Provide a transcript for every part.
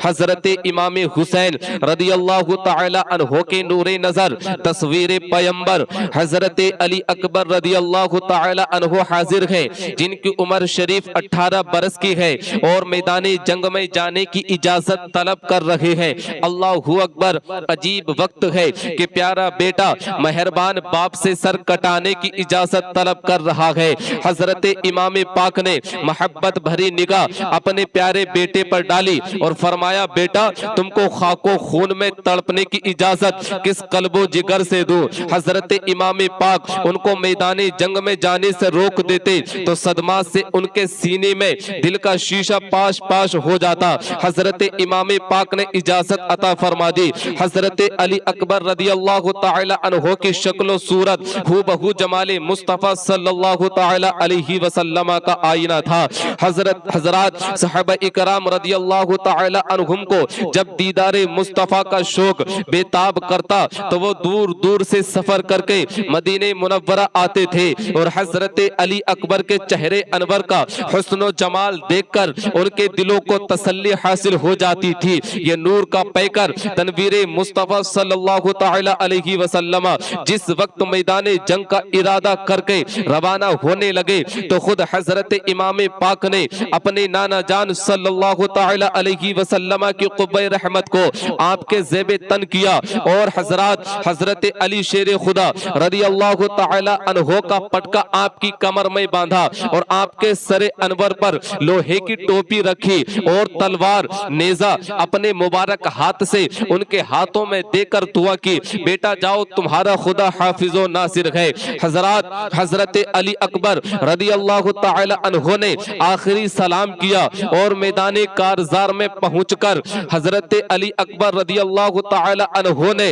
हजरत इमाम हुसैन रदी अल्लाह तआला अन्हो के नूरे नजर तस्वीर पैगंबर हजरत अली अकबर रदी अल्लाह तआला अन्हो हाजिर हैं, जिनकी उम्र शरीफ 18 बरस की है और मैदान जंग में जाने की इजाजत तलब कर रहे हैं। अल्लाहू अकबर। अजीब वक्त है कि प्यारा बेटा मेहरबान बाप से सर कटाने की इजाजत तलब कर रहा है। हजरत इमाम पाक ने मोहब्बत भरी निगाह अपने प्यारे बेटे पर डाली और फरमाया, बेटा तुमको खाको खून में तड़पने की इजाजत किस कल्बो जिगर से दूं। हजरत इमाम पाक उनको मैदान जंग में जाने से रोक देते तो सदमा से उनके सीने में दिल का शीशा पाश पाश हो जाता। हजरत इमाम पाक ने इजाजत अता फरमा दी। हजरत अली अकबर रदी अल्लाह तआला अन्हो की शक्ल सूरत हूबहू जमाले मुस्तफा सल्लल्लाहु तआला अलैहि वसल्लम का आईना था। हजरत सहाबा इकराम रदी अल्लाह तआला अन्हुम को जब दीदारे मुस्तफा का शौक बेताब करता तो वो दूर दूर से सफर करके मदीने मुनव्वरा आते थे और हजरत अली अकबर के चेहरे अनवर का हुस्न जमाल देखकर उनके दिलों को तसल्ली हासिल हो जाती थी। ये नूर का पैकर तनवीरे मुस्तफा सल्लल्लाहु तआला अलैहि वसल्लम जिस वक्त मैदान जंग का इरादा करके रवाना होने लगे तो खुद हजरत इमाम पाक ने अपने नाना जान सल्लल्लाहु तआला अलैहि वसल्लम की क़ुब्बे रहमत को आपके ज़ेबे तन किया और हजरत अली शेर खुदा रदी अल्लाह तआला अन्हो का पटका आपकी कमर में बांधा और आपके सरे अनवर पर लोहे की टोपी रखी और तलवार नेजा अपने मुबारक हाथ से उनके हाथों में देकर दुआ की, बेटा जाओ तुम्हारा खुदा हाफिजो नासिर है। हजरत अली अकबर रदी अल्लाह तआला अन्हो ने आखिरी सलाम किया और मैदान कारजार में पहुंचकर हजरत अली अकबर रदी अल्लाह तआला अन्हो ने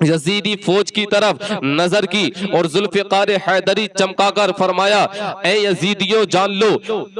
यजीदी फौज की तरफ नजर की और जुल्फ़िकार हैदरी चमकाकर फरमाया, ए यजीदियों जान लो,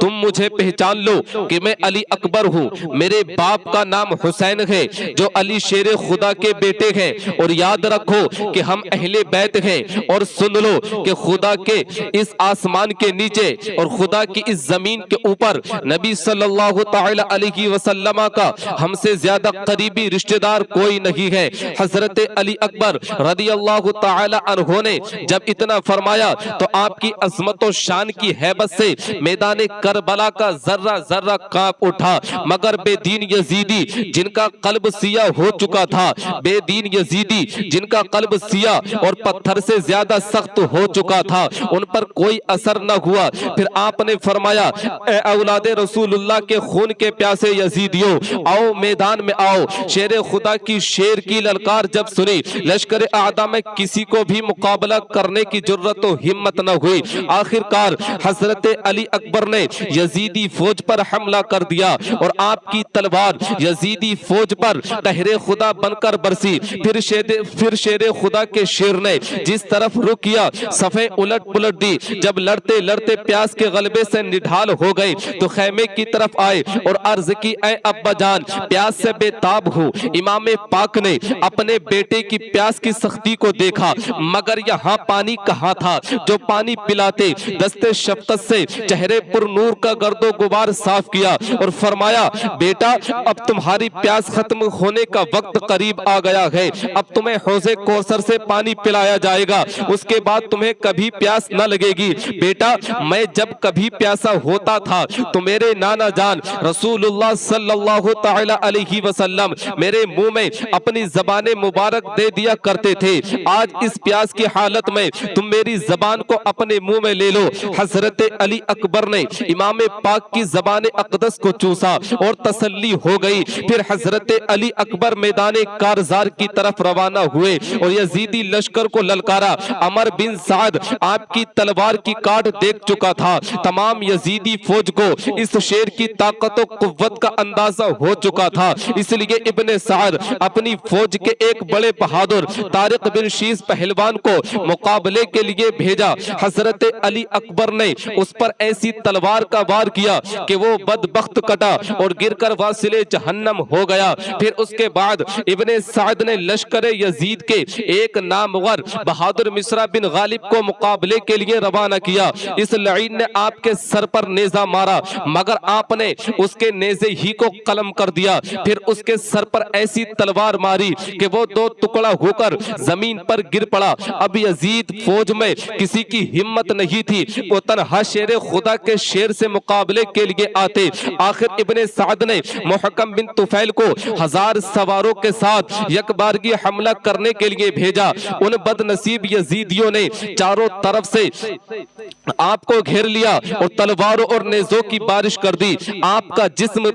तुम मुझे पहचान लो कि मैं अली अकबर हूँ। मेरे बाप का नाम हुसैन है जो अली शेर खुदा के बेटे हैं और याद रखो कि हम अहले बैत हैं और सुन लो कि खुदा के इस आसमान के नीचे और खुदा की इस जमीन के ऊपर नबी सल्लल्लाहु तआला अलैहि वसल्लम का हमसे ज्यादा करीबी रिश्तेदार कोई नहीं है। हजरत अली अकबर रदी अल्लाह तआला अन्हो ने जब इतना फरमाया तो आपकी अजमत और शान की हैबत से मैदान करबला का जर्रा जर्रा कांप उठा, मगर बेदीन यजीदी जिनका कल्ब सिया हो चुका था, बेदीन यजीदी जिनका कल्ब सिया और पत्थर से ज्यादा सख्त हो चुका था, उन पर कोई असर न हुआ। फिर आपने फरमाया, ए औलादे रसूलुल्लाह के खून के प्यासे यजीदियों, आओ मैदान में आओ। शेर खुदा की शेर की ललकार जब सुनी लश्कर आदा में किसी को भी मुकाबला करने की जरूरत तो हिम्मत न हुई। आखिरकार हजरत अली अकबर ने यजीदी फौज पर हमला कर दिया और आपकी तलवार यजीदी फौज पर तहरे खुदा बनकर बरसी। फिर शेर खुदा के शेर ने जिस तरफ रुख किया सफे उलट पुलट दी। जब लड़ते लड़ते प्यास के गलबे से निढाल हो गए तो खेमे की तरफ आए और अर्ज की, ऐ अब्बा जान प्यास से बेताब हूँ। इमाम पाक ने अपने बेटे की प्यास की सख्ती को देखा, मगर यहाँ पानी कहाँ था जो पानी पिलाते। दस्ते शफकत से चेहरे पर नूर का गर्दो गुबार साफ किया और फरमाया, बेटा अब तुम्हारी प्यास खत्म होने का वक्त करीब आ गया है। अब तुम्हें हौजे कौसर से पानी पिलाया जाएगा, उसके बाद तुम्हें कभी प्यास न लगेगी। बेटा मैं जब कभी प्यासा होता था तो मेरे नाना जान रसूलुल्लाह सल्लल्लाहु तआला अलैहि वसल्लम मेरे मुंह में अपनी ज़बान मुबारक दे दिया करते थे। आज इस प्यास की हालत में तुम मेरी ज़बान को अपने मुंह में ले लो। हजरत अली अकबर ने इमाम पाक की ज़बान अक़दस को चूसा और तसल्ली हो गई। फिर हजरत अली अकबर मैदान कारजार की तरफ रवाना हुए और यजीदी लश्कर को ललकारा। अमर बिन साद आपकी तलवार की काट देख चुका था। तमाम यजीदी फौज को इस शेर की ताकत और कुव्वत का अंदाजा हो चुका था, इसलिए इब्ने साद अपनी फौज के एक बड़े बहादुर तारिक बिन शीस पहलवान को मुकाबले के लिए भेजा। हजरत अली अकबर ने उस पर ऐसी तलवार का वार किया कि वो बदबख्त कटा और गिरकर वासिले जहन्नम हो गया। फिर उसके बाद इब्ने साद ने लश्कर यजीद के एक नामवर बहादुर मिस्रा बिन गालिब को मुकाबले के लिए रवाना किया। इस लईन ने आपके सर पर नेजा मारा, मगर आपने उसके नेजे ही को कलम कर दिया। फिर उसके सर पर ऐसी तलवार मारी कि वो दो टुकड़ा होकर जमीन पर गिर पड़ा। अब यजीद फौज में किसी की हिम्मत नहीं थी, वो तन्हा शेर खुदा के शेर से मुकाबले के लिए आते। आखिर इब्ने साद ने मुहक्कम बिन तुफैल को 1000 सवारों के साथ यकबारगी हमला करने के लिए भेजा। उन बदनसीब यजीदियों ने चारों तरफ से आपको घेर लिया और तलवारों और नेज़ों की बारिश कर दी। आपका जिस्म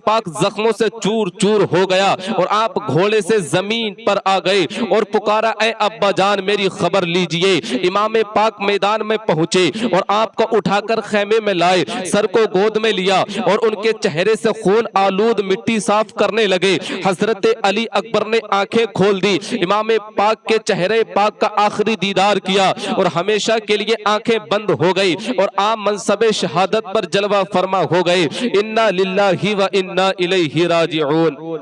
पाक जख्मों से चूर चूर हो गया और आप घोड़े से जमीन पर आ गए और पुकारा, ऐ अब्बा जान मेरी खबर लीजिए। इमाम पाक मैदान में पहुंचे और आपको उठाकर खेमे में लाए, सर को गोद में लिया और उनके चेहरे से खून आलूद मिट्टी साफ करने लगे। हजरत अली अकबर ने आंखें खोल दी, इमाम पाक के चेहरे पाक का आखिरी दीदार किया और हमेशा के लिए आंखें बंद हो गई और आप मनसबे शहादत पर जलवा फरमा हो गए। इन्ना लिल्लाहि व इन्ना इलैहि राजिऊन।